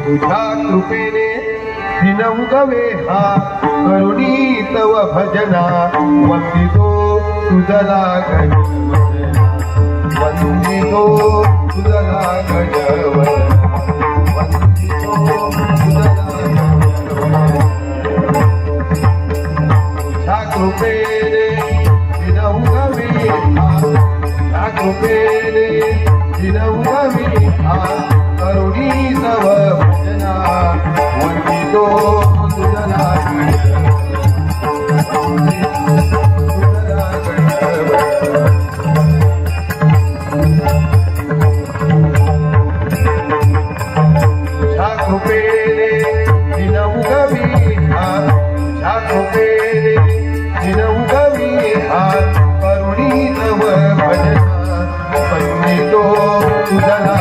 तुझ्या कृपेने दिनउगवे हा करुणी तव भजना वंदितो तुझला गजवदना वंदितो तुझला गजवदना वंदितो तुझला गजवदना तुझ्या कृपेने दिनउगवे हा तुझ्या कृपेने दिनउगवे हा करुणी तव भजना वंदितो तुझला तुझ्या कृपेने दिनउगवी हा तुझ्या कृपेने दिनउगवी हा करुणी तव भजना वंदितो तुझला